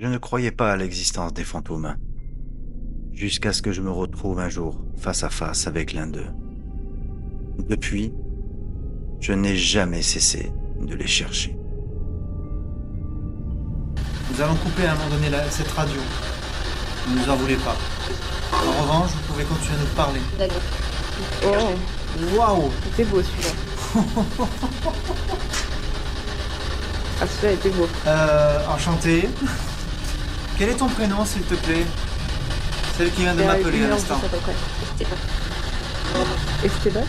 Je ne croyais pas à l'existence des fantômes, jusqu'à ce que je me retrouve un jour face à face avec l'un d'eux. Depuis, je n'ai jamais cessé de les chercher. Nous allons couper à un moment donné cette radio. Ne nous en voulez pas. En revanche, vous pouvez continuer à nous parler. D'accord. Oh, Waouh! c'était beau celui-là. Ah, celui-là était beau. Enchanté. Quel est ton prénom, s'il te plaît? Celle qui vient de m'appeler à l'instant. Esteban. Esteban? Ouais,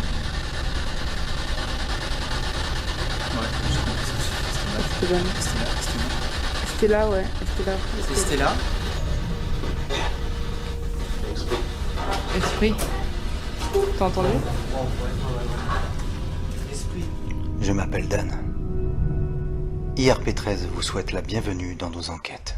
je comprends. Esteban. Stella, ouais. Stella. C'est Stella. Esprit. T'as entendu? Esprit. Je m'appelle Dan. IRP13 vous souhaite la bienvenue dans nos enquêtes.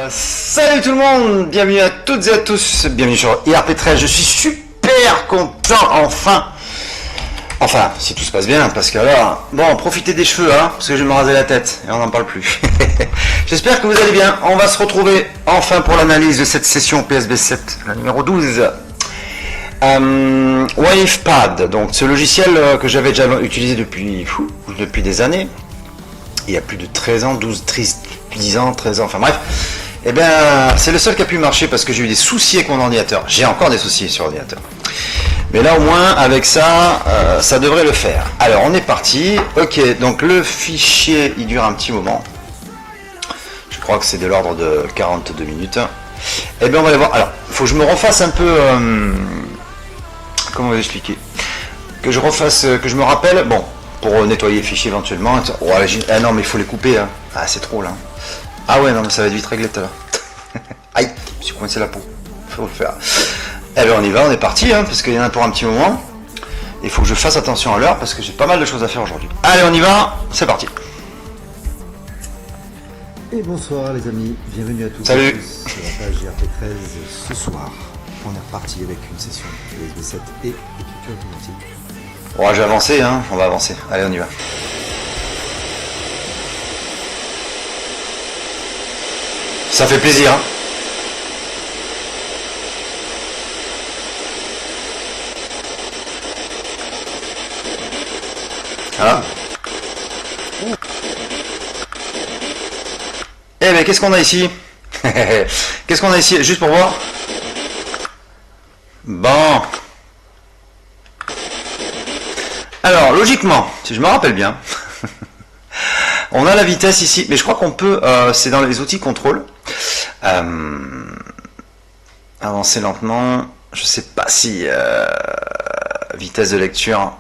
Salut tout le monde, bienvenue à toutes et à tous, bienvenue sur IRP13, je suis super content enfin, si tout se passe bien, parce que alors, bon, profitez des cheveux, hein, parce que je vais me raser la tête, et on n'en parle plus. J'espère que vous allez bien, on va se retrouver enfin pour l'analyse de cette session PSB7, la numéro 12. WavePad, donc ce logiciel que j'avais déjà utilisé depuis des années, il y a plus de 13 ans, 10 ans, 13 ans, enfin bref. Eh bien, c'est le seul qui a pu marcher parce que j'ai eu des soucis avec mon ordinateur. J'ai encore des soucis sur l'ordinateur. Mais là, au moins, avec ça, ça devrait le faire. Alors, on est parti. Ok, donc le fichier, il dure un petit moment. Je crois que c'est de l'ordre de 42 minutes. Eh bien, on va aller voir. Alors, il faut que je me refasse un peu... comment vous expliquer? Que je me rappelle... Bon, pour nettoyer les fichiers éventuellement. Oh, ah non, mais il faut les couper. Hein. Ah, c'est trop, là. Ah ouais, non, mais ça va être vite réglé tout à l'heure. Aïe, je me suis coincé la peau. Faut le faire. Eh bien, on y va, on est parti, hein, parce qu'il y en a pour un petit moment. Il faut que je fasse attention à l'heure, parce que j'ai pas mal de choses à faire aujourd'hui. Allez, on y va, c'est parti. Et bonsoir les amis, bienvenue à tous. Salut. Et à tous sur la page GRP13 ce soir. On est reparti avec une session USB7 et écriture automatique. Bon, j'ai avancé, hein, on va avancer. Allez, on y va. Ça fait plaisir. Hein. Voilà. Eh ben, qu'est-ce qu'on a ici? Qu'est-ce qu'on a ici? Juste pour voir. Bon. Alors, logiquement, si je me rappelle bien, on a la vitesse ici, mais je crois qu'on peut, c'est dans les outils contrôle. Avancer lentement. Je sais pas si vitesse de lecture.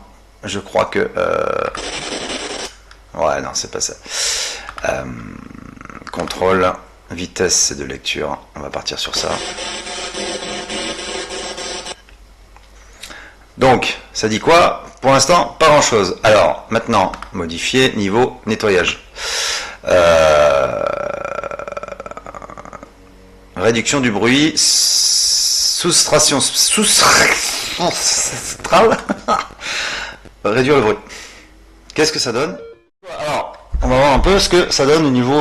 Je crois que ouais, non, c'est pas ça. Contrôle, vitesse de lecture. On va partir sur ça. Donc, ça dit quoi? Pour l'instant, pas grand chose. Alors, maintenant, modifier niveau nettoyage. Réduction du bruit, soustraction, réduire le bruit. Qu'est-ce que ça donne? Alors, on va voir un peu ce que ça donne au niveau...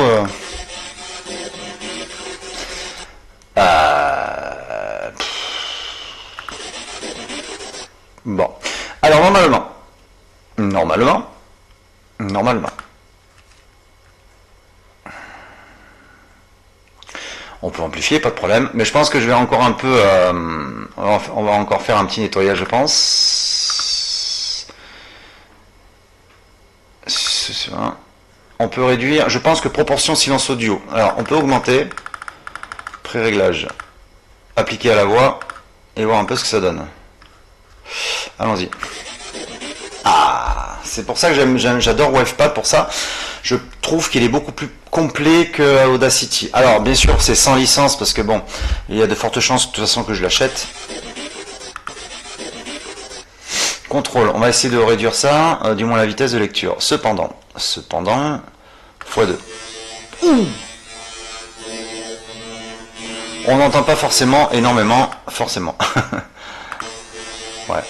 Bon. Alors, normalement, Normalement. Normalement. On peut amplifier, pas de problème. Mais je pense que je vais encore un peu... on va encore faire un petit nettoyage, je pense. C'est ça. On peut réduire... Je pense que proportion silence audio. Alors, on peut augmenter. Pré-réglage. Appliquer à la voix. Et voir un peu ce que ça donne. Allons-y. Ah, c'est pour ça que j'adore Wavepad pour ça. Je trouve qu'il est beaucoup plus complet que Audacity. Alors, bien sûr, c'est sans licence parce que bon, il y a de fortes chances de toute façon que je l'achète. Contrôle, on va essayer de réduire ça, du moins la vitesse de lecture. Cependant, x2. On n'entend pas forcément énormément, forcément. Ouais.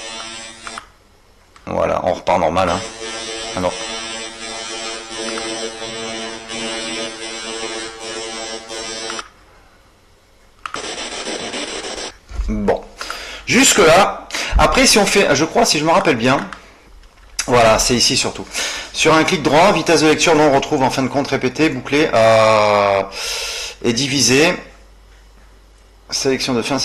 Voilà, on repart normal. Hein. Ah non. Bon. Jusque là. Après, si on fait, je crois, si je me rappelle bien, voilà, c'est ici surtout. Sur un clic droit, vitesse de lecture, on retrouve en fin de compte répété, bouclé et divisé. Sélection de fin,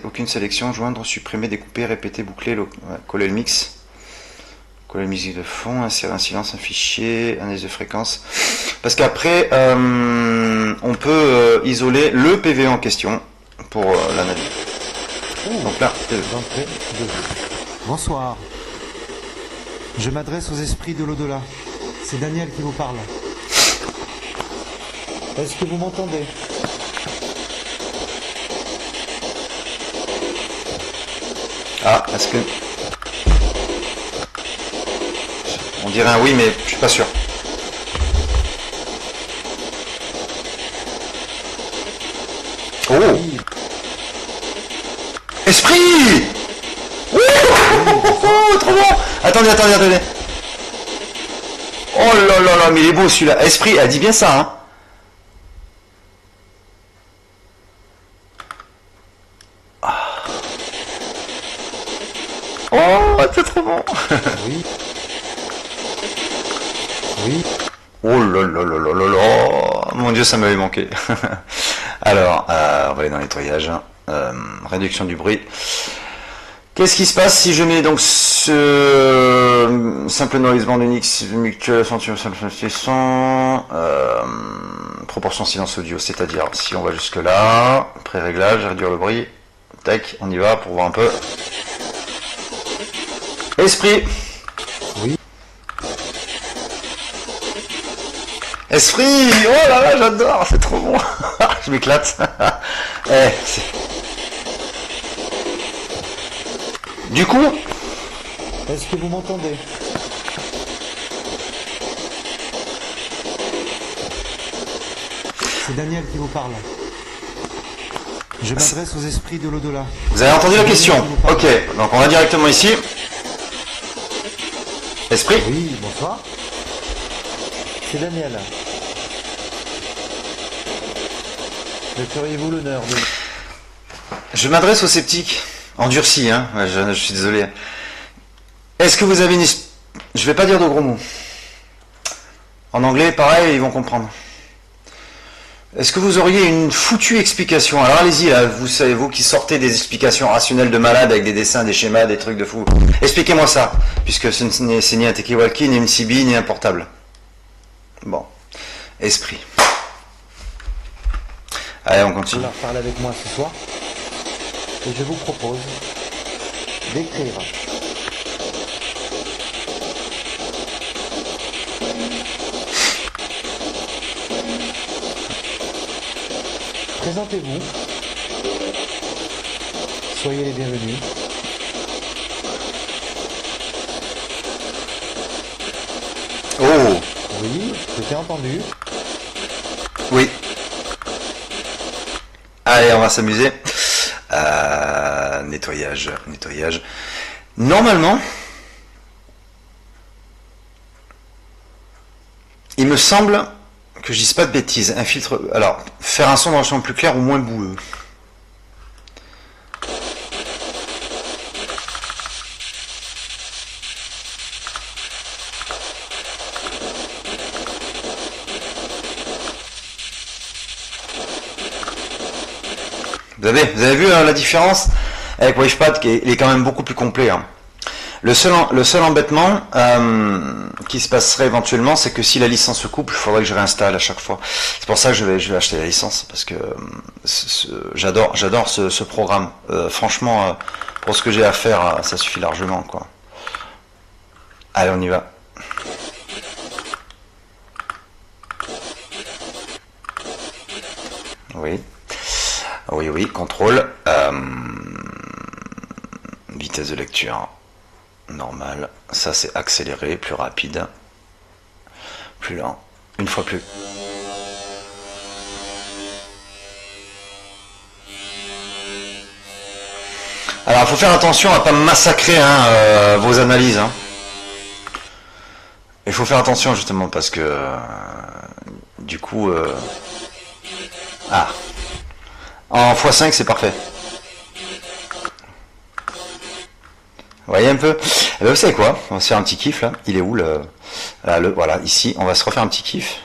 aucune sélection, joindre, supprimer, découper, répéter, boucler, coller le mix. Coller la musique de fond, insérer un silence, un fichier, analyse de fréquence. Parce qu'après, on peut isoler le PV en question pour l'analyse. Donc là, bonsoir. Je m'adresse aux esprits de l'au-delà. C'est Daniel qui vous parle. Est-ce que vous m'entendez? Ah, est-ce que... On dirait un oui, mais je suis pas sûr. Oh! Esprit! Trop bon! Attendez. Oh là là là, mais il est beau celui-là. Esprit, elle dit bien ça, hein? Oh, c'est trop bon! Oui. Oui. Oh là là là là là là! Mon Dieu, ça m'avait manqué. Alors, on va aller dans le nettoyage. Réduction du bruit. Qu'est-ce qui se passe si je mets donc ce simple noise band Unix mutuel son, proportion silence audio, c'est-à-dire si on va jusque là, pré-réglage, réduire le bruit, tac, on y va pour voir un peu. Esprit. Oui. Esprit. Oh là là, j'adore, c'est trop bon. Je m'éclate. Du coup, Est-ce que vous m'entendez? C'est Daniel qui vous parle. Je m'adresse aux esprits de l'au-delà. vous avez entendu la question. Ok, donc on va directement ici. Esprit. Oui, bonsoir. C'est Daniel. Me feriez-vous l'honneur de... Je m'adresse aux sceptiques. Endurcis, hein. Ouais, je suis désolé. Est-ce que vous avez une... Je vais pas dire de gros mots. En anglais, pareil, ils vont comprendre. Est-ce que vous auriez une foutue explication? Alors allez-y, là, vous savez, vous qui sortez des explications rationnelles de malade avec des dessins, des schémas, des trucs de fou. Expliquez-moi ça, puisque c'est ni un Tekiwalki, ni une CB, ni un portable. Bon. Esprit. Allez, on Vous continue. leur parlez avec moi ce soir. Et je vous propose d'écrire présentez-vous, soyez les bienvenus. Oh, Oui, je t'ai entendu. oui. Allez, on va s'amuser. Nettoyage. Normalement, il me semble que je dise pas de bêtises. Un filtre. Alors, faire un son dans le champ plus clair ou moins boueux. Vous avez vu la différence avec Wavepad qui est quand même beaucoup plus complet. Hein. Le seul embêtement qui se passerait éventuellement, c'est que si la licence se coupe, il faudrait que je réinstalle à chaque fois. C'est pour ça que je vais acheter la licence, parce que j'adore ce programme. Franchement, pour ce que j'ai à faire, ça suffit largement, quoi. Allez, on y va. Oui. Oui, contrôle. Vitesse de lecture. Normal. Ça, c'est accéléré, plus rapide. Plus lent. Une fois plus. Alors, il faut faire attention à pas massacrer vos analyses. Hein. Il faut faire attention, justement, parce que... du coup... En x5, c'est parfait. Vous voyez un peu? Eh ben, vous savez quoi? On va se faire un petit kiff là. Il est où voilà, ici, on va se refaire un petit kiff.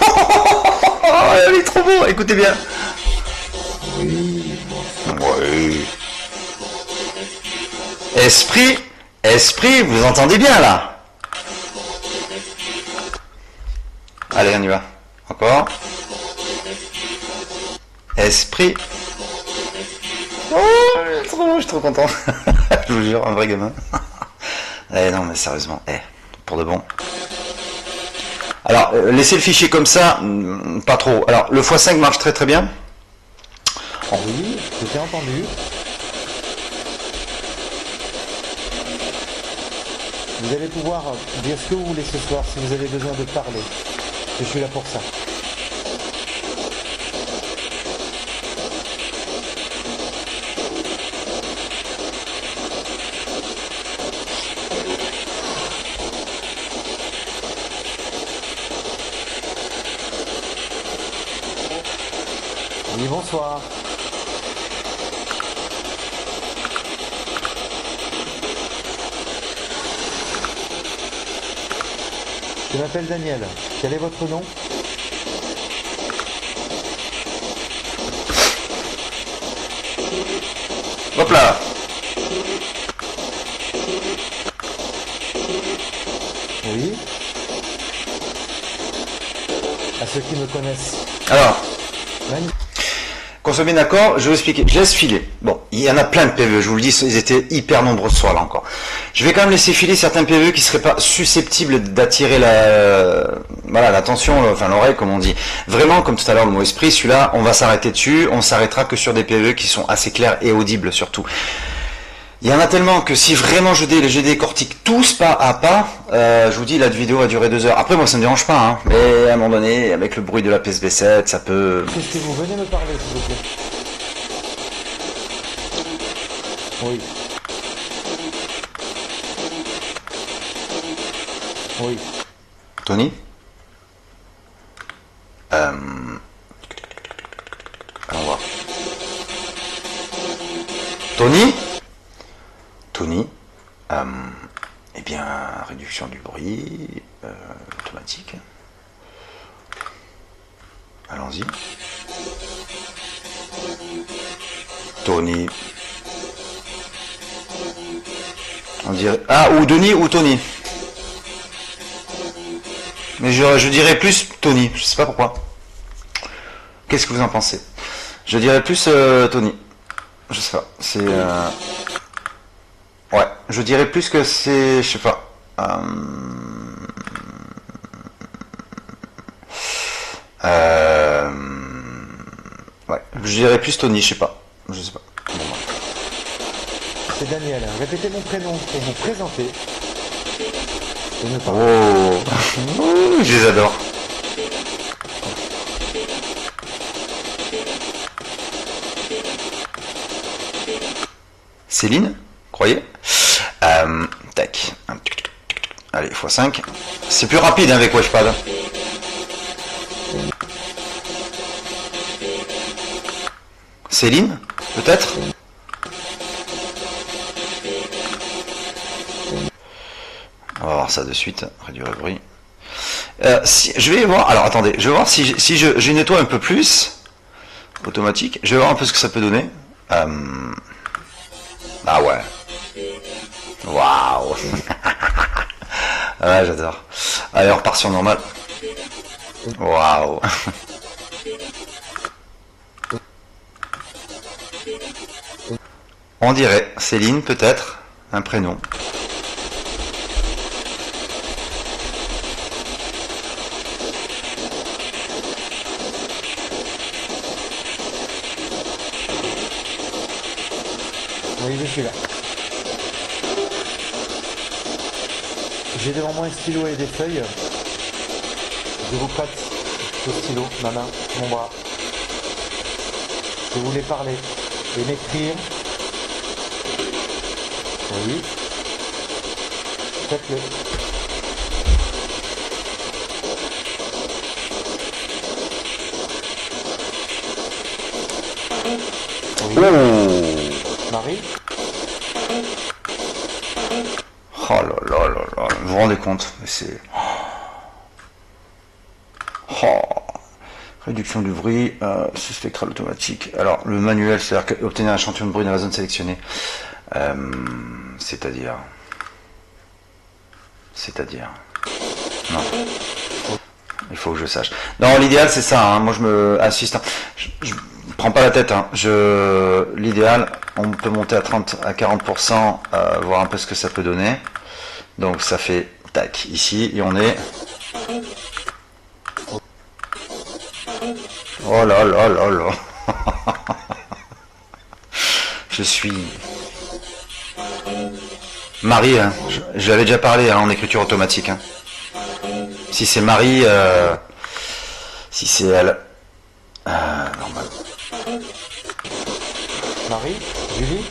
Oh, il est trop beau, écoutez bien. Oui. Esprit, vous entendez bien là? Allez, on y va. Encore. Esprit. Oh, je suis trop content. Je vous jure, un vrai gamin. Non, mais sérieusement, pour de bon. Alors, laissez le fichier comme ça, pas trop. Alors, le x5 marche très très bien. Oui, je t'ai entendu. Vous allez pouvoir dire ce que vous voulez ce soir si vous avez besoin de parler. Je suis là pour ça. Oui, bonsoir. Je m'appelle Daniel. Quel est votre nom? Hop là. Oui. À ceux qui me connaissent. Alors, Magnifique. qu'on soit bien d'accord, je vais vous expliquer. Je laisse filer. Bon, il y en a plein de PVE, je vous le dis, ils étaient hyper nombreux ce soir là encore. Je vais quand même laisser filer certains PVE qui seraient pas susceptibles d'attirer l'attention, enfin l'oreille comme on dit. Vraiment, comme tout à l'heure le mot esprit, celui-là, on va s'arrêter dessus, on s'arrêtera que sur des PVE qui sont assez clairs et audibles surtout. Il y en a tellement que si vraiment je décortique tous pas à pas, je vous dis la vidéo va durer 2 heures. Après moi ça me dérange pas, hein, mais à un moment donné, avec le bruit de la PSB7, ça peut... Est-ce que vous venez me parler s'il vous plaît? Oui. Oui. Tony Allons voir. Tony eh bien, réduction du bruit, automatique. Allons-y. Tony. On dirait... Ah, ou Denis ou Tony. Mais je dirais plus Tony, je sais pas pourquoi. Qu'est-ce que vous en pensez? Je dirais plus Tony. Je sais pas, c'est... Ouais, je dirais plus que c'est... Je sais pas. Ouais, je dirais plus Tony, je sais pas. Je sais pas. Bon, ouais. C'est Daniel. Répétez mon prénom pour vous présenter. Et me parler. Oh, je les adore. Céline, croyez. Tac. Allez, x5. C'est plus rapide hein, avec Wavepad. Céline, peut-être. On va voir ça de suite. Réduire le bruit. Je vais voir. Alors attendez, je vais voir si je nettoie un peu plus. Automatique. Je vais voir un peu ce que ça peut donner. Ah ouais. Waouh. Ouais, j'adore. Allez, on repart sur normal. Waouh. On dirait Céline, peut-être. Un prénom. Oui, je suis là. J'ai devant moi un stylo et des feuilles. Je vous prête ce stylo, ma main, mon bras. Je voulais parler et m'écrire. Oui. Faites-le. Oui. Marie. Oh là là là là. Vous vous rendez compte? C'est... Oh. Réduction du bruit, spectral automatique. Alors, le manuel, c'est-à-dire obtenir un échantillon de bruit dans la zone sélectionnée. C'est-à-dire... Non. Il faut que je sache. Non, l'idéal, c'est ça. Hein. Moi, je me assiste. Je prends pas la tête. Hein. L'idéal, on peut monter à 30 à 40%, voir un peu ce que ça peut donner. Donc, ça fait tac ici, et on est... Oh là là là là. Je suis... Marie, hein. Je l'avais déjà parlé hein, en écriture automatique. Hein. Si c'est Marie, si c'est elle, normal. Marie, Julie.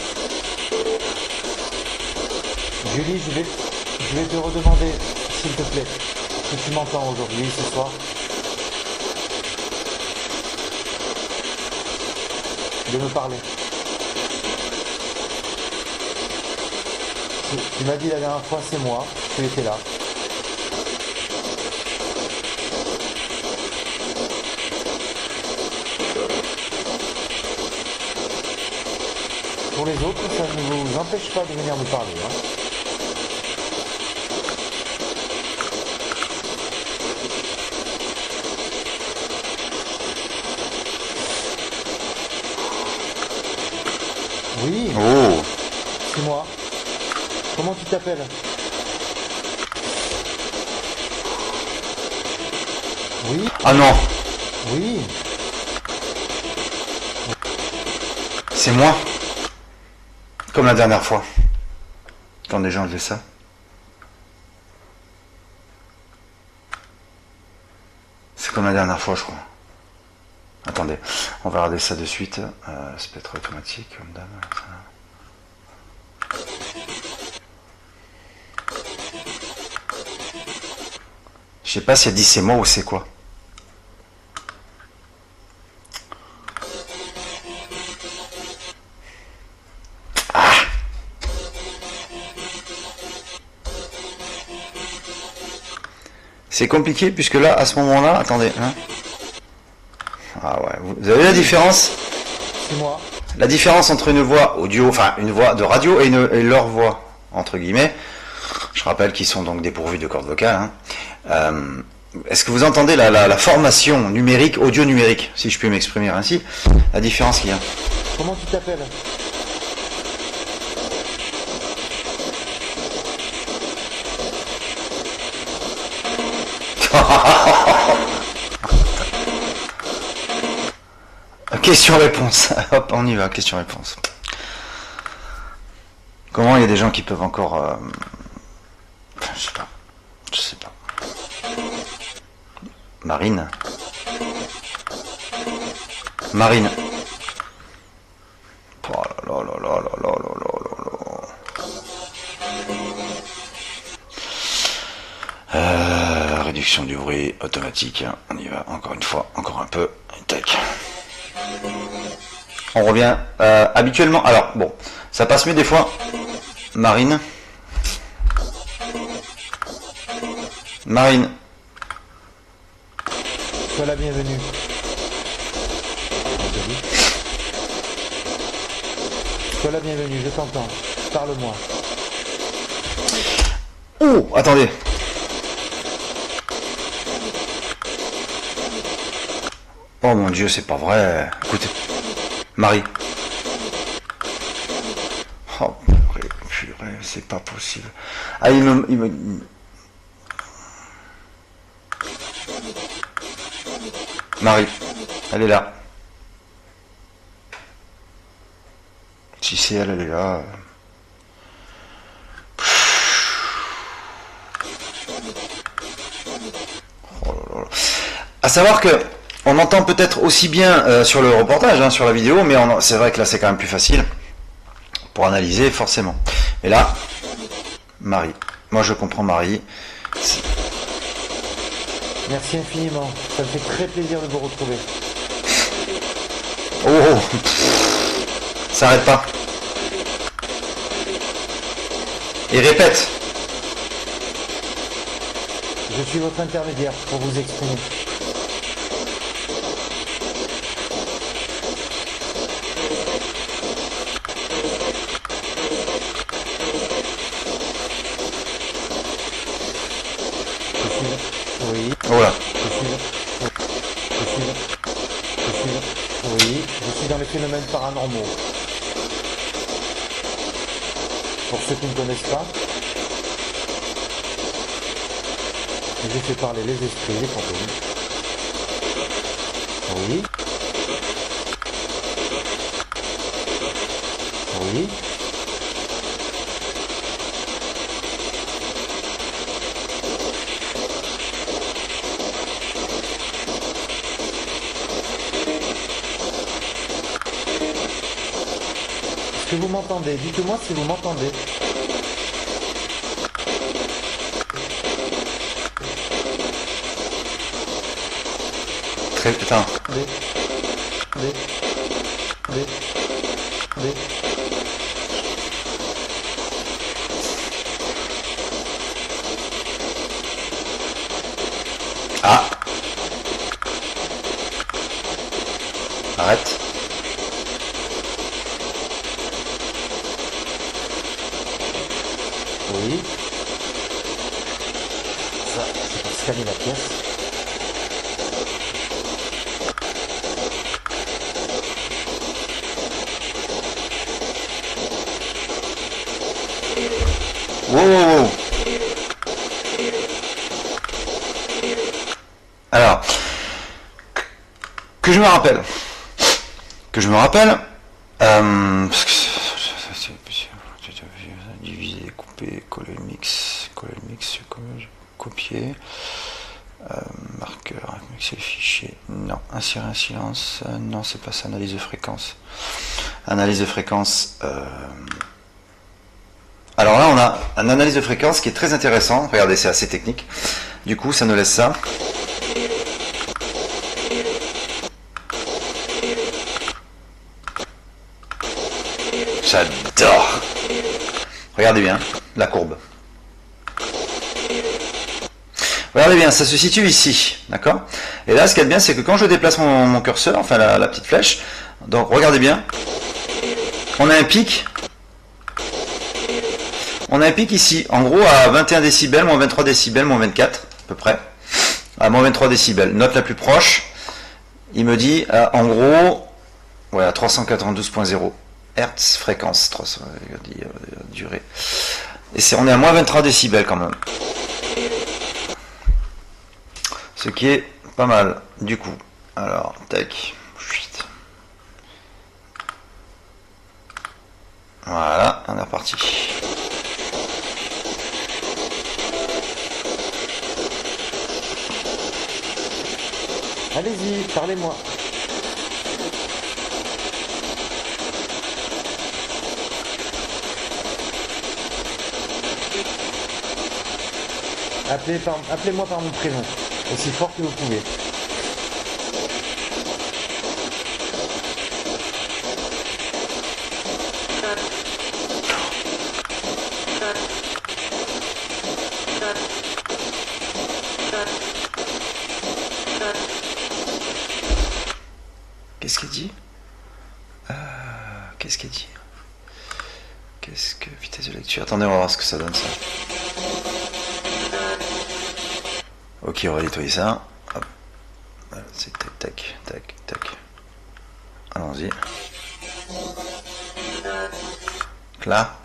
Julie, je vais te redemander, s'il te plaît, si tu m'entends aujourd'hui, ce soir. De me parler. Tu m'as dit la dernière fois, c'est moi, tu étais là. Pour les autres, ça ne vous empêche pas de venir me parler. Hein. Oui, Oh. c'est moi. Comment tu t'appelles? Oui, Ah non, oui. c'est moi. Comme la dernière fois. Quand des gens faisaient ça. C'est comme la dernière fois, je crois. Attendez, on va regarder ça de suite. Spectre automatique, comme d'hab. Je sais pas si elle dit c'est moi ou c'est quoi. C'est compliqué puisque là, à ce moment-là, attendez. Hein. Ah ouais, vous avez la différence? C'est moi. La différence entre une voix audio, enfin une voix de radio et leur voix, entre guillemets. Je rappelle qu'ils sont donc dépourvus de cordes vocales. Hein. Est-ce que vous entendez la formation numérique, audio numérique, si je puis m'exprimer ainsi, la différence qu'il y a? Comment tu t'appelles? Question-réponse. Hop, on y va, question-réponse. Comment il y a des gens qui peuvent encore... Enfin, je sais pas. Je sais pas. Marine. Marine. Oh là là là là là là là là là. Réduction du bruit automatique. On y va encore une fois, encore un peu. Tac. On revient. Habituellement, alors bon, ça passe mieux des fois. Marine. Marine. Sois la bienvenue. Sois la bienvenue, je t'entends. Parle-moi. Oh, attendez. Oh mon Dieu, c'est pas vrai. Écoutez, Marie. Oh purée, c'est pas possible. Ah, il me... Marie, elle est là. Si c'est elle, elle est là. Oh là là. À savoir que on entend peut-être aussi bien sur le reportage, sur la vidéo, mais c'est vrai que là c'est quand même plus facile pour analyser forcément. Et là, Marie. Moi je comprends Marie. Merci infiniment. Ça me fait très plaisir de vous retrouver. Oh, ça arrête pas. Et répète. Je suis votre intermédiaire pour vous exprimer. Oui. Voilà. Oui, je suis dans les phénomènes paranormaux. Pour ceux qui ne connaissent pas, j'ai fait parler les esprits, les fantômes. Oui. Oui. Est-ce que vous m'entendez? Dites-moi si vous m'entendez. Très putain. Ah. Arrête. Oui. Ça, c'est pour scanner la pièce. Wow. Alors, que je me rappelle, parce que c'est diviser, couper, coller le mix, copier, marqueur, mixer le fichier, non, insérer un silence, non, c'est pas ça, analyse de fréquence. Alors là, on a une analyse de fréquence qui est très intéressant. Regardez, c'est assez technique. Du coup, ça nous laisse ça. J'adore. Regardez bien la courbe. Regardez bien, ça se situe ici, d'accord? Et là, ce qu'il y a de bien, c'est que quand je déplace mon curseur, enfin la petite flèche, donc regardez bien, on a un pic. On a un pic ici, en gros à 21 décibels, moins 23 décibels, moins 24, à peu près. À moins 23 décibels. Note la plus proche, il me dit, en gros, voilà, 392.0 Hertz, fréquence, durée. Et on est à moins 23 décibels quand même. Ce qui est pas mal, du coup. Alors, tac. Voilà, on est reparti. Allez-y, parlez-moi. Appelez-moi par mon prénom, aussi fort que vous pouvez. Qu'est-ce que vitesse de lecture? Attendez, on va voir ce que ça donne ça. Ok, on va nettoyer ça. Hop. Voilà, c'est tac, tac, tac, tac. Allons-y. Là.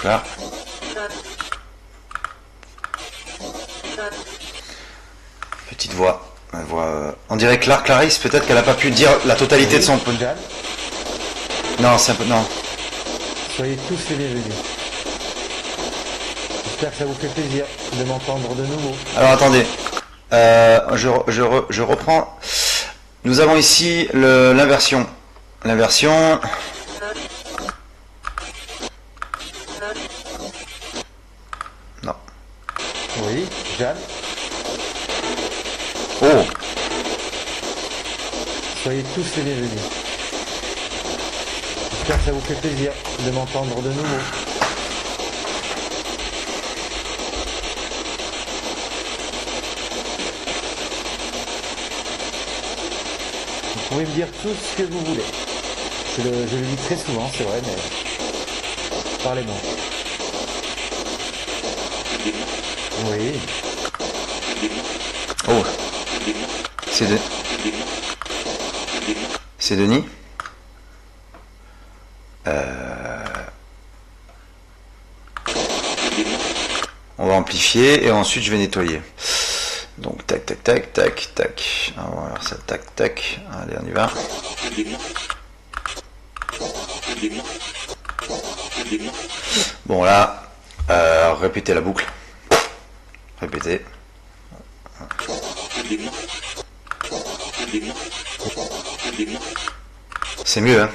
Là. Petite voix. Une voix on dirait Clarisse, peut-être qu'elle n'a pas pu dire la totalité de son... Jeanne, Non, c'est un peu... Non. soyez tous les bienvenus. J'espère que ça vous fait plaisir de m'entendre de nouveau. Alors attendez. Je reprends. Nous avons ici l'inversion. L'inversion... Non. Oui, Jeanne, Oh! soyez tous les bienvenus. J'espère que ça vous fait plaisir de m'entendre de nouveau. Vous pouvez me dire tout ce que vous voulez. Je le dis très souvent, c'est vrai, mais parlez-moi. Oui, Oh! C'est Denis? On va amplifier et ensuite je vais nettoyer. Donc tac tac tac tac tac. On va voir ça tac tac. Allez, on y va. Bon là, répétez la boucle. Répétez. C'est mieux, hein?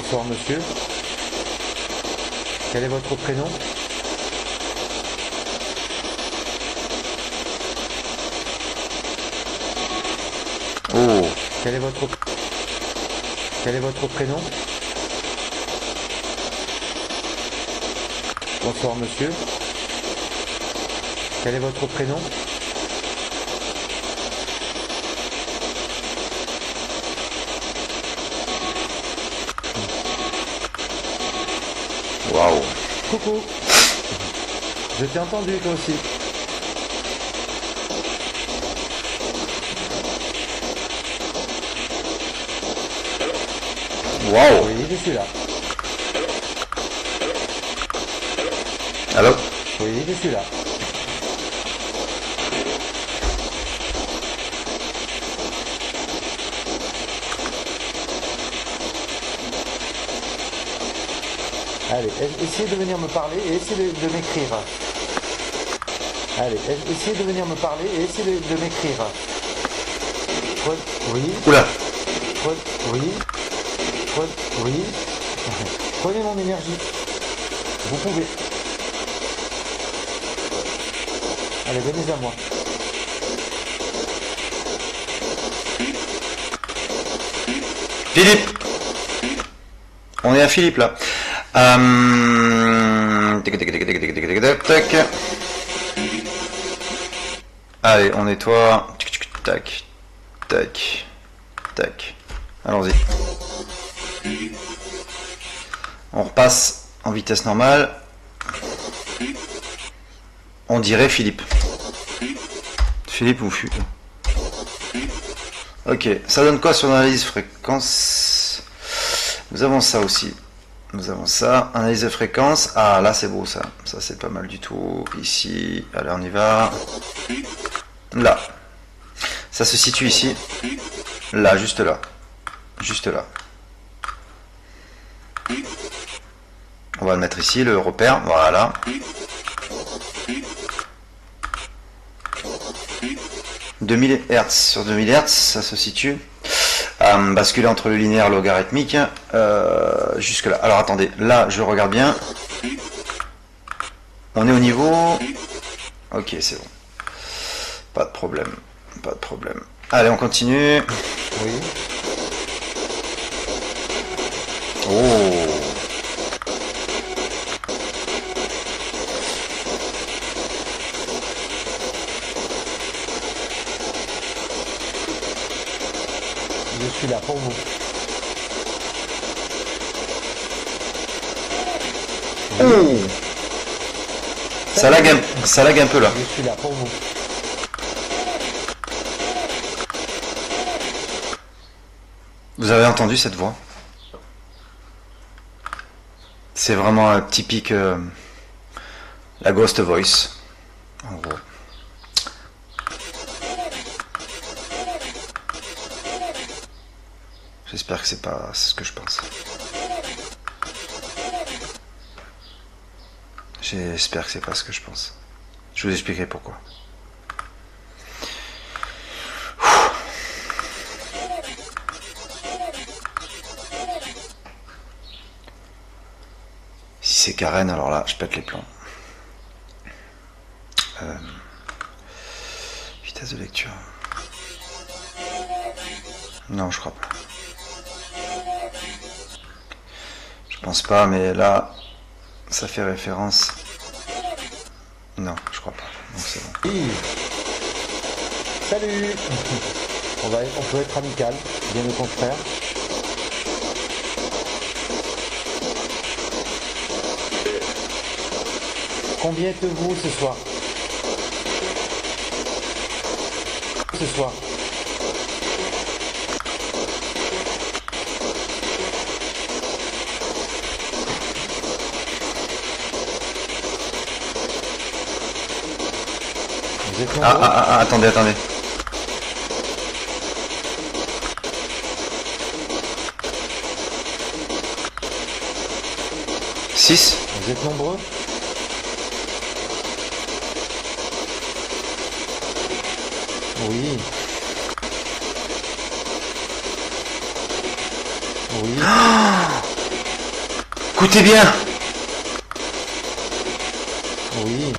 bonsoir monsieur. Quel est votre prénom? Oh! Quel est votre prénom? Bonsoir monsieur. Quel est votre prénom? Waouh! Coucou. Je t'ai entendu toi aussi. Waouh! Oui, je suis là. Allô? Oui, je suis là. Allez, essayez de venir me parler et essayez de m'écrire. Allez, essayez de venir me parler et essayez de m'écrire. Oui. Oula! Oui. Oui. Prenez mon énergie. Vous pouvez. Allez, venez à moi. Philippe! On est à Philippe là. Tac. Allez, on nettoie. Tac. Tac. Tac. Allons-y. On repasse en vitesse normale. On dirait Philippe. Philippe ou Fu. Ok, ça donne quoi sur l'analyse fréquence? Nous avons ça aussi. Nous avons ça, analyse de fréquence. Ah, là c'est beau ça. Ça c'est pas mal du tout. Ici, allez on y va. Là. Ça se situe ici. Là, juste là. Juste là. On va le mettre ici, le repère. Voilà. « 2000 Hz sur 2000 Hz, ça se situe. Basculer entre le linéaire et le logarithmique. Jusque là. Alors attendez, là je regarde bien. On est au niveau. Ok, c'est bon. Pas de problème. Pas de problème. Allez, on continue. Oui. Oh. Je suis là pour vous. Oh. Ça lag un peu là. Je suis là pour vous. Vous avez entendu cette voix? C'est vraiment typique la Ghost Voice, en gros. J'espère que c'est pas ce que je pense. J'espère que c'est pas ce que je pense. Je vous expliquerai pourquoi. Si c'est Karen, alors là, je pète les plombs. Vitesse de lecture. Non, je crois pas. Je pense pas, mais là, ça fait référence. Non, je crois pas. Donc c'est bon. Oui. Salut. On peut être amical, bien au contraire. Combien êtes-vous ce soir? Ce soir. Vous êtes nombreux? Attendez. 6. Vous êtes nombreux? Oui. Oui. Écoutez bien. Oui.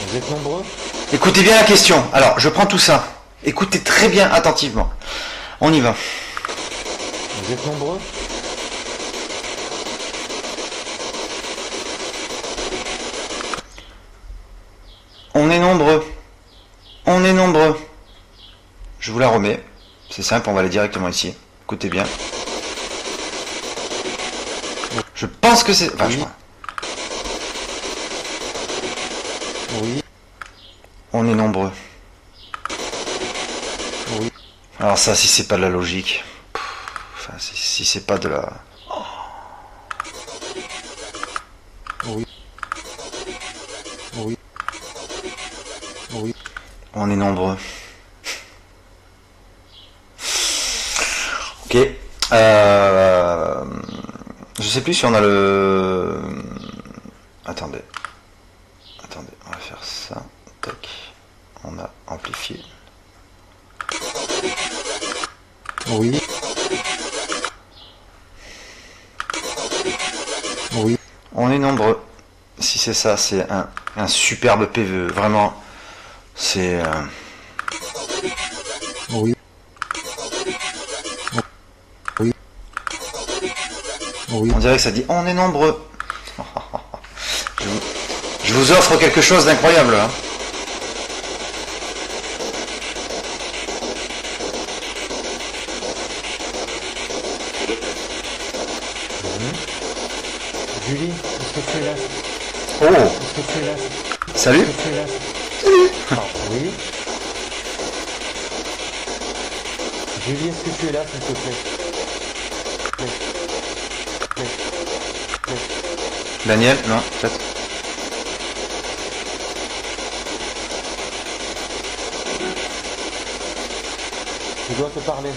Vous êtes nombreux? Écoutez bien la question. Alors, je prends tout ça. Écoutez très bien attentivement. On y va. Vous êtes nombreux? On est nombreux. On est nombreux. Je vous la remets. C'est simple, on va aller directement ici. Écoutez bien. Je pense que c'est... Enfin, Oui. je crois. Oui. On est nombreux. Oui. Alors ça, si c'est pas de la logique... Enfin, si c'est pas de la... Oui. Oui. Oui. On est nombreux. Ok. Je sais plus si on a le... Attendez, on va faire ça. Tac. On a amplifié. Oui. Oui. On est nombreux. Si c'est ça, c'est un superbe PVE. Vraiment, c'est... Oui. Oui. Oui. On dirait que ça dit on est nombreux. Je vous offre quelque chose d'incroyable. Hein. Julie, est-ce que tu es là? Oh, Est-ce que tu es là? salut. Est-ce que tu es là? Salut. Oui. Julie, est-ce que tu es là, s'il te plaît? Daniel, non, peut-être. Je dois te parler.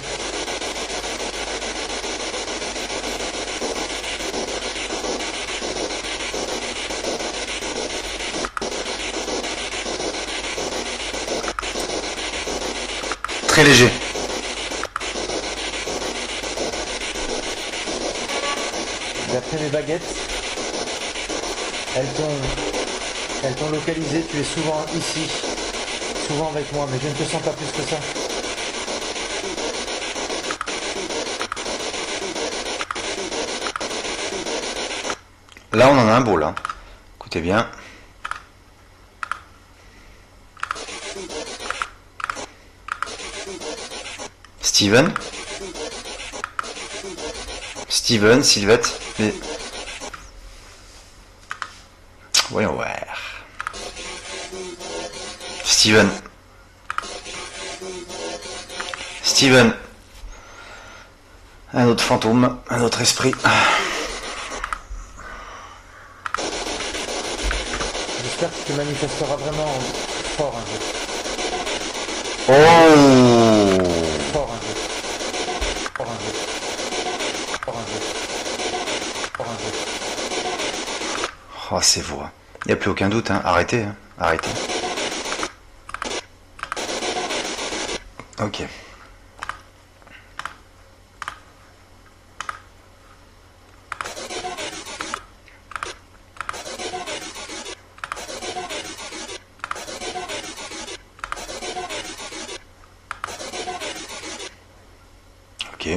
Très léger. D'après mes baguettes, elles t'ont localisé, tu es souvent ici, souvent avec moi, mais je ne te sens pas plus que ça. Là, on en a un beau, là. Écoutez bien. Steven. Steven, Sylvette. Mais... voyons voir. Steven. Steven. Un autre fantôme, un autre esprit. J'espère que tu manifesteras vraiment fort un jour. Oh! Fort un jour. Fort un jour. Fort un jour. Fort un jour. Oh, c'est vous. Il n'y a plus aucun doute, hein. Arrêtez, hein. Arrêtez. Ok. Ok.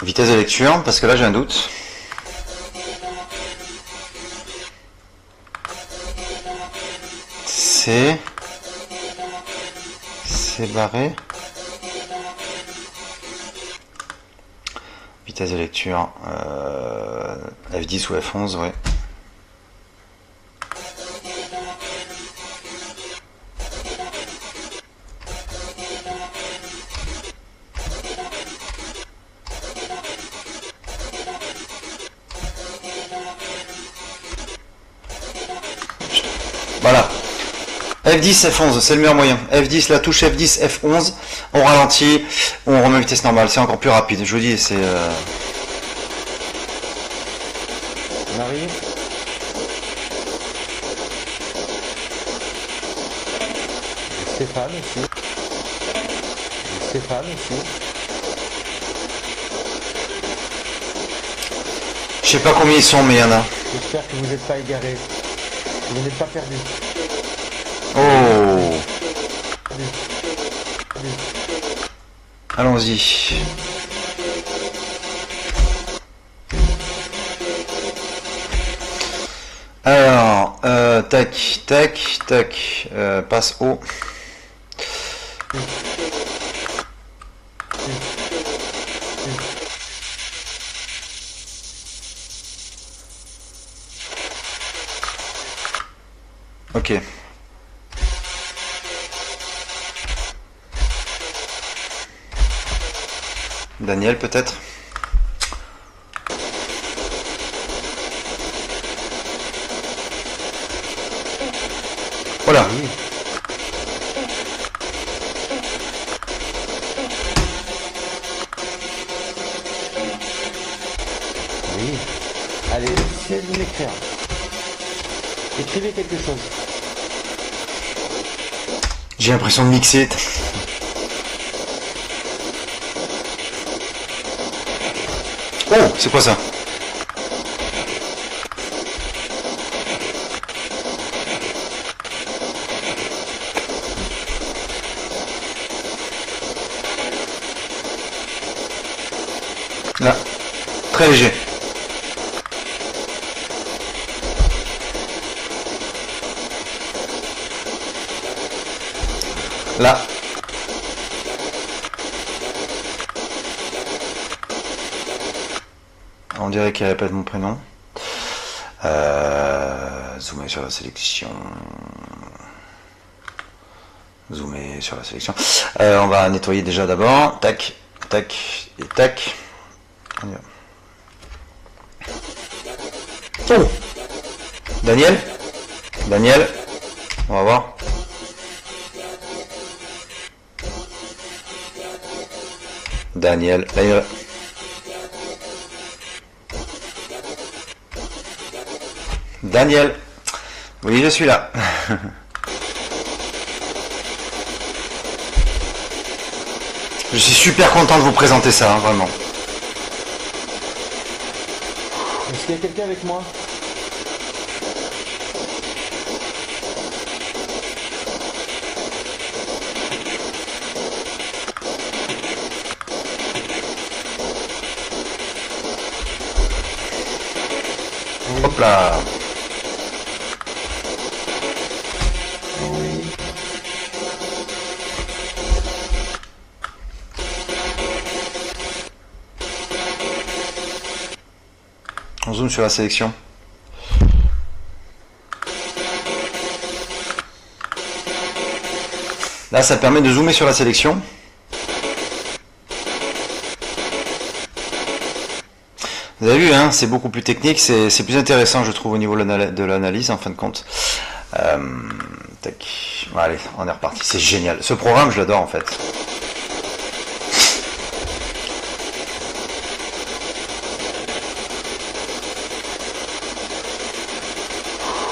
Vitesse de lecture, parce que là j'ai un doute. C'est barré. Vitesse de lecture, F10 ou F11, ouais. Voilà. F10, F11, c'est le meilleur moyen. F10, la touche F10, F11, on ralentit, on remet vitesse normale, c'est encore plus rapide. Je vous dis, c'est... Marie. Stéphane aussi. Stéphane aussi. Je sais pas combien ils sont, mais il y en a. J'espère que vous n'êtes pas égarés. Que vous n'êtes pas perdus. Oh! Allons-y. Alors, tac, tac, tac, passe haut. Ok. Daniel peut-être. Voilà. Oui. Oui. Allez, essayez de l'écrire. Écrivez quelque chose. J'ai l'impression de mixer. Oh, c'est quoi ça? Là, très léger. Là. On dirait qu'il répète mon prénom. Zoomer sur la sélection. Zoomer sur la sélection. On va nettoyer déjà d'abord. Tac, tac et tac. On y va. Oh, Daniel. Daniel. On va voir. Daniel. Là, il... Daniel. Oui, je suis là. Je suis super content de vous présenter ça, hein, vraiment. Est-ce qu'il y a quelqu'un avec moi? Hop là. Oui. On zoome sur la sélection. Là, ça permet de zoomer sur la sélection. Vous avez vu, hein, c'est beaucoup plus technique, c'est plus intéressant, je trouve, au niveau de l'analyse, en fin de compte. Tac. Allez, on est reparti. C'est génial. Ce programme, je l'adore, en fait.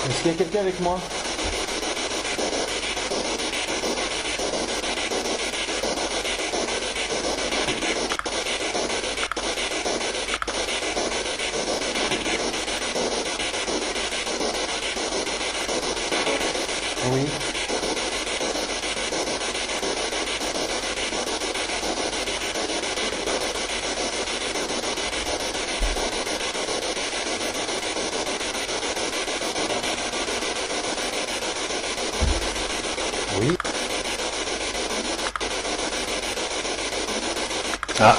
Est-ce qu'il y a quelqu'un avec moi? Oui. Oui. Ah.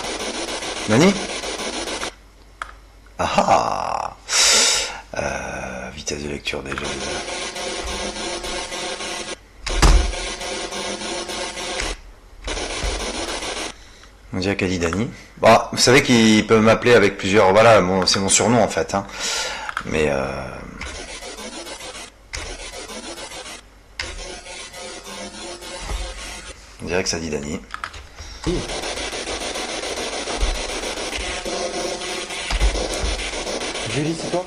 Nani? Ah ah. Vitesse de lecture déjà. On dirait qu'a dit Dany. Bon, vous savez qu'il peut m'appeler avec plusieurs... Voilà, c'est mon surnom en fait. Hein. Mais... On dirait que ça dit Dany. Oui. Julie, c'est toi?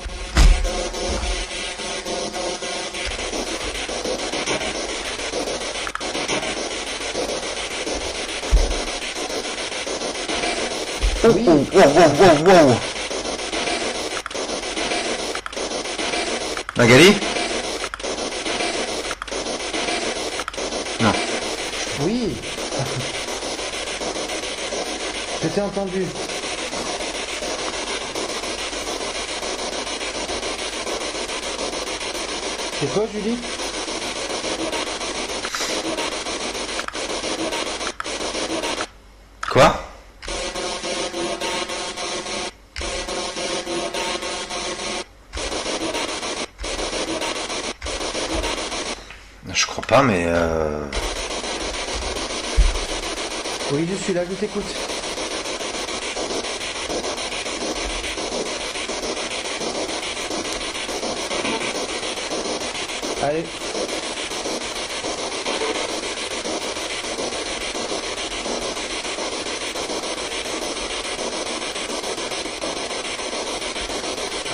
Oui. Wow. Magali? Non. Oui. Je t'ai entendu. C'est toi, Julie? Quoi? Je crois pas, mais... Oui, je suis là, je t'écoute. Allez.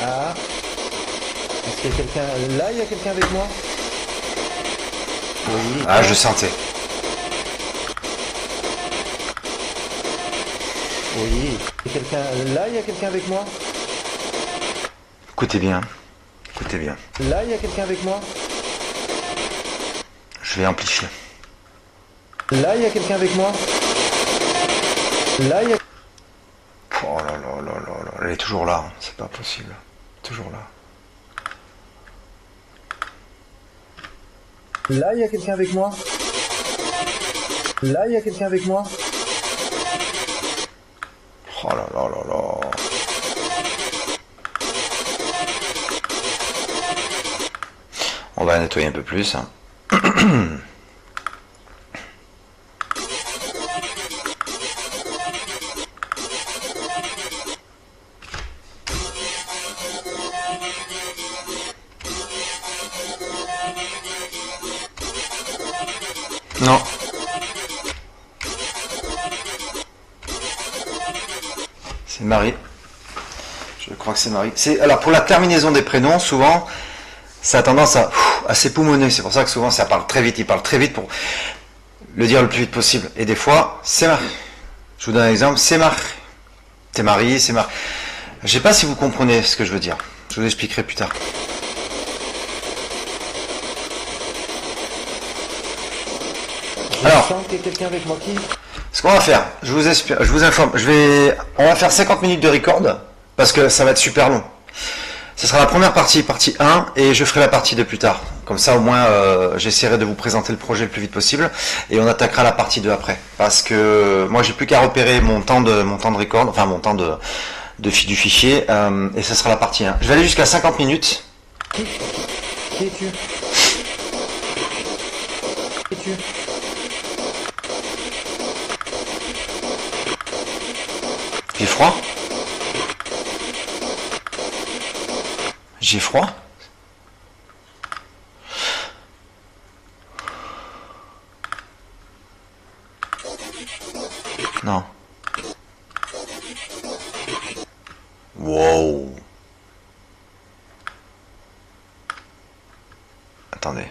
Ah. Est-ce qu'il y a quelqu'un... Là, il y a quelqu'un avec moi? Oui. Ah, je sentais. Oui. Quelqu'un... Là, il y a quelqu'un avec moi? Écoutez bien. Écoutez bien. Là, il y a quelqu'un avec moi? Je vais amplifier. Là, il y a quelqu'un avec moi? Là, il y a... Oh là là là là là. Elle est toujours là. Hein. C'est pas possible. Toujours là. Là, il y a quelqu'un avec moi? Là, il y a quelqu'un avec moi? Oh là là là là. On va nettoyer un peu plus. Hein. Non. C'est Marie. Je crois que c'est Marie. Alors pour la terminaison des prénoms, souvent, ça a tendance à s'époumoner. C'est pour ça que souvent ça parle très vite. Il parle très vite pour le dire le plus vite possible. Et des fois, c'est Marie. Je vous donne un exemple. C'est Marie. C'est Marie, c'est Marie. Je sais pas si vous comprenez ce que je veux dire. Je vous expliquerai plus tard. Alors, Je sens qu'il y a quelqu'un avec moi qui... ce qu'on va faire, je vous informe, on va faire 50 minutes de record, parce que ça va être super long. Ce sera la première partie, partie 1, et je ferai la partie 2 plus tard. Comme ça, au moins, j'essaierai de vous présenter le projet le plus vite possible, et on attaquera la partie 2 après. Parce que moi, j'ai plus qu'à repérer mon temps de record, enfin mon temps du fichier, et ce sera la partie 1. Je vais aller jusqu'à 50 minutes. Qui es-tu? Qui es-tu? J'ai froid? J'ai froid? Non. Wow. Attendez.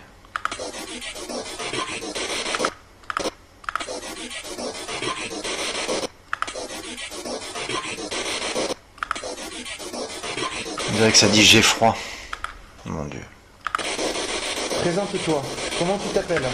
On dirait que ça dit j'ai froid. Mon Dieu. Présente-toi. Comment tu t'appelles?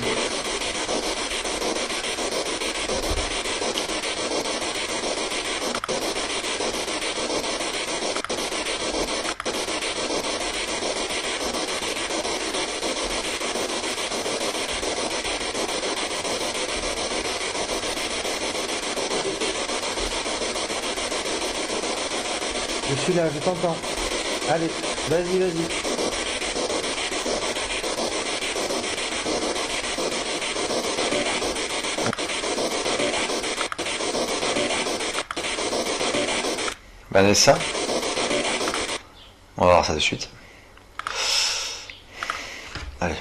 Je suis là, je t'entends. Allez, vas-y, vas-y. Vanessa. On va voir ça de suite. Allez.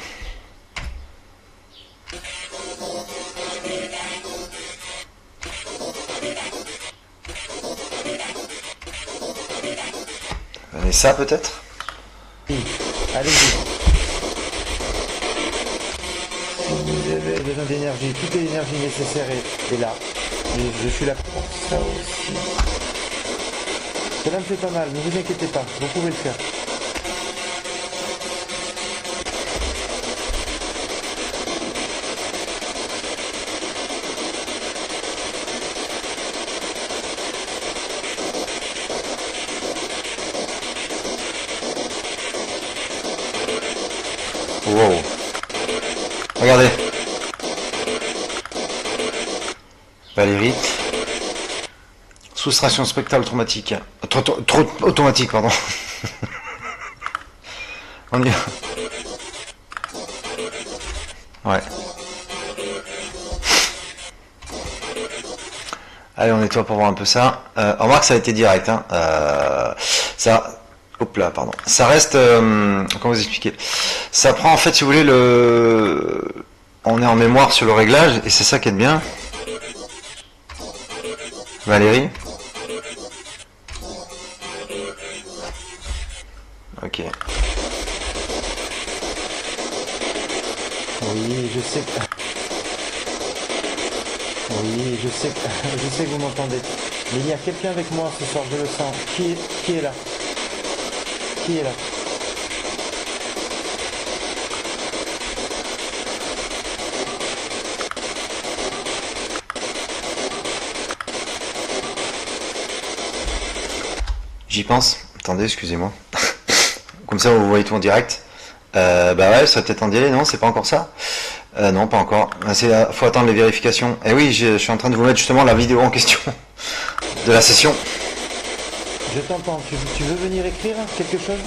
Vanessa peut-être? Oui, allez-y. Vous avez besoin d'énergie, toute l'énergie nécessaire est là. Je suis là pour ça aussi. Cela me fait pas mal, ne vous inquiétez pas, vous pouvez le faire. Wow. Regardez. Valérie. Soustraction spectrale traumatique. Trop automatique, pardon. On y va. Ouais. Allez, on nettoie pour voir un peu ça. Remarque, ça a été direct. Hein. Ça... Hop là, pardon. Ça reste... comment vous expliquer? Ça prend, en fait, si vous voulez, le... On est en mémoire sur le réglage, et c'est ça qui est bien. Valérie? Ok. Oui, je sais que... Oui, je sais que vous m'entendez. Mais il y a quelqu'un avec moi ce soir, je le sens. Qui est là? Qui est là? J'y pense. Attendez, excusez-moi. Comme ça, vous voyez tout en direct. Bah ouais, ça serait peut-être en délai, non? C'est pas encore ça? Non, pas encore. Faut attendre les vérifications. Et oui, je suis en train de vous mettre justement la vidéo en question de la session. Je t'entends. Tu veux venir écrire quelque chose?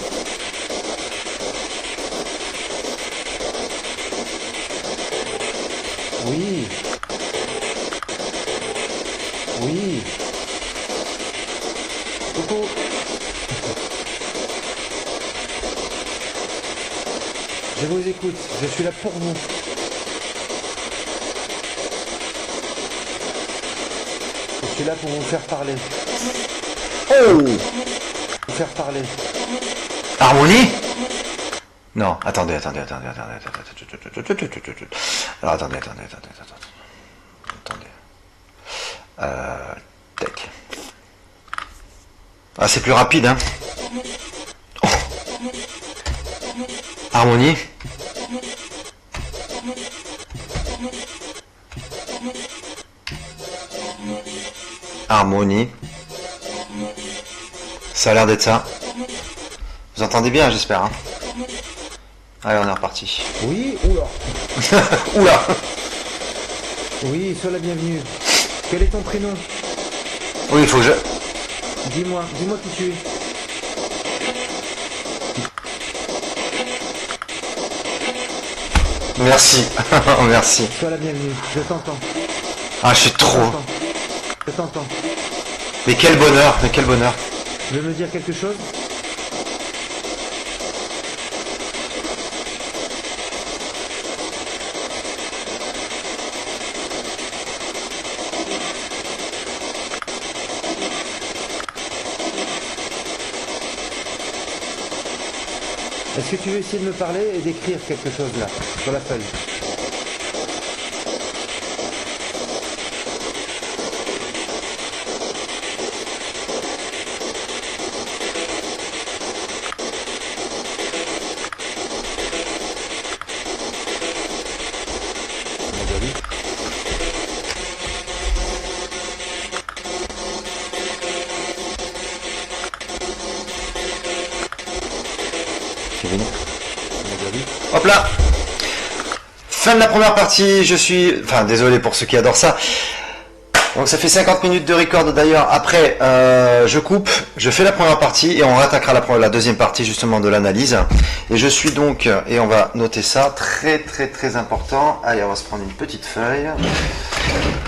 Oui. Oui. Coucou. Je vous écoute, je suis là pour vous. Je suis là pour vous faire parler. Oh! Vous faire parler. Harmonie? Non, attendez. Alors attendez. Tac. Ah, c'est plus rapide, hein? Oh. Harmonie? Harmonie. Ça a l'air d'être ça. Vous entendez bien, j'espère. Hein. Allez, on est reparti. Oui, oula. Oula. Oui, sois la bienvenue. Quel est ton prénom? Oui, il faut que je... Dis-moi qui tu es. Merci. Merci. Sois la bienvenue, je t'entends. Ah, je suis trop... Je t'entends. Mais quel bonheur, mais quel bonheur. Tu veux me dire quelque chose? Est-ce que tu veux essayer de me parler et d'écrire quelque chose là, sur la feuille? Hop là. Fin de la première partie, je suis... Enfin, désolé pour ceux qui adorent ça. Donc ça fait 50 minutes de record d'ailleurs. Après, je coupe, je fais la première partie et on rattaquera la deuxième partie justement de l'analyse. Et je suis donc, et on va noter ça, très important. Allez, on va se prendre une petite feuille.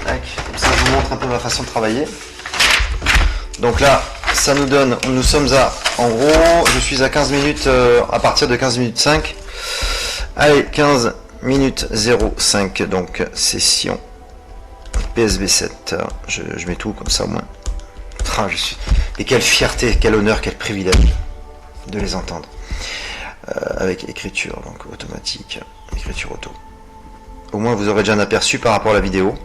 Tac, comme ça je vous montre un peu ma façon de travailler. Donc là, ça nous donne, nous sommes à, en gros, je suis à 15 minutes, à partir de 15 minutes 5. Allez, 15 minutes 05, donc session PSB 7. Je mets tout comme ça au moins. Ah, et quelle fierté, quel honneur, quel privilège de les entendre. Avec écriture, donc automatique, écriture auto. Au moins vous aurez déjà un aperçu par rapport à la vidéo.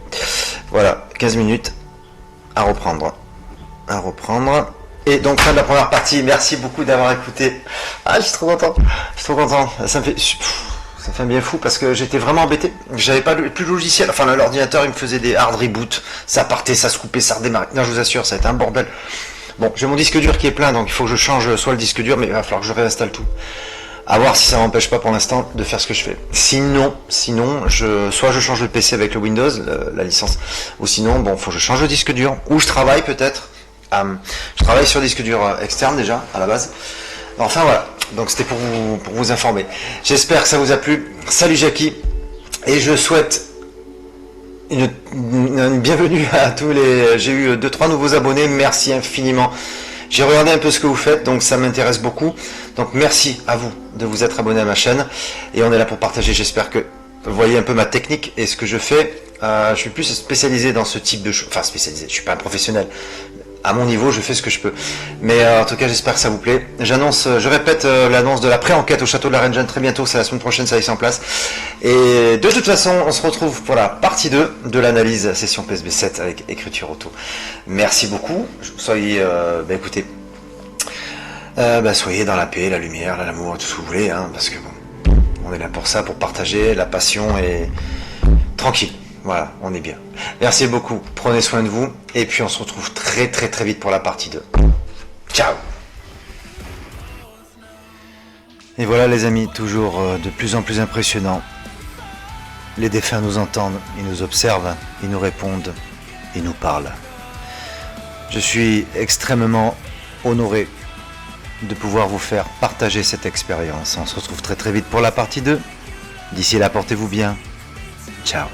Voilà, 15 minutes à reprendre. Et donc fin de la première partie, merci beaucoup d'avoir écouté. Ah, je suis trop content. Ça me fait un bien fou parce que j'étais vraiment embêté. J'avais pas plus de logiciel. Enfin, l'ordinateur, il me faisait des hard reboots. Ça partait, ça se coupait, ça redémarrait. Non, je vous assure, ça a été un bordel. Bon, j'ai mon disque dur qui est plein, donc il faut que je change soit le disque dur, mais il va falloir que je réinstalle tout. À voir si ça m'empêche pas pour l'instant de faire ce que je fais. Sinon, soit je change le PC avec le Windows, la licence, ou sinon, bon, faut que je change le disque dur, ou je travaille peut-être. Je travaille sur disque dur externe déjà, à la base. Enfin voilà, donc c'était pour vous informer. J'espère que ça vous a plu. Salut Jackie, et je souhaite une bienvenue à tous les... J'ai eu 2-3 nouveaux abonnés, merci infiniment. J'ai regardé un peu ce que vous faites, donc ça m'intéresse beaucoup. Donc merci à vous de vous être abonné à ma chaîne. Et on est là pour partager, j'espère que vous voyez un peu ma technique et ce que je fais. Je suis plus spécialisé dans ce type de choses. Enfin spécialisé, je suis pas un professionnel. À mon niveau, je fais ce que je peux. Mais en tout cas, j'espère que ça vous plaît. Je répète l'annonce de la pré-enquête au château de la Reine Jeanne très bientôt. C'est la semaine prochaine, ça y est en place. Et de toute façon, on se retrouve pour la partie 2 de l'analyse session PSB 7 avec écriture auto. Merci beaucoup. Soyez, écoutez, soyez dans la paix, la lumière, l'amour, tout ce que vous voulez, hein, parce que bon, on est là pour ça, pour partager la passion et tranquille. Voilà, on est bien. Merci beaucoup, prenez soin de vous, et puis on se retrouve très vite pour la partie 2. Ciao. Et voilà les amis, toujours de plus en plus impressionnant. Les défunts nous entendent, ils nous observent, ils nous répondent, ils nous parlent. Je suis extrêmement honoré de pouvoir vous faire partager cette expérience. On se retrouve très vite pour la partie 2. D'ici là, portez-vous bien. Ciao.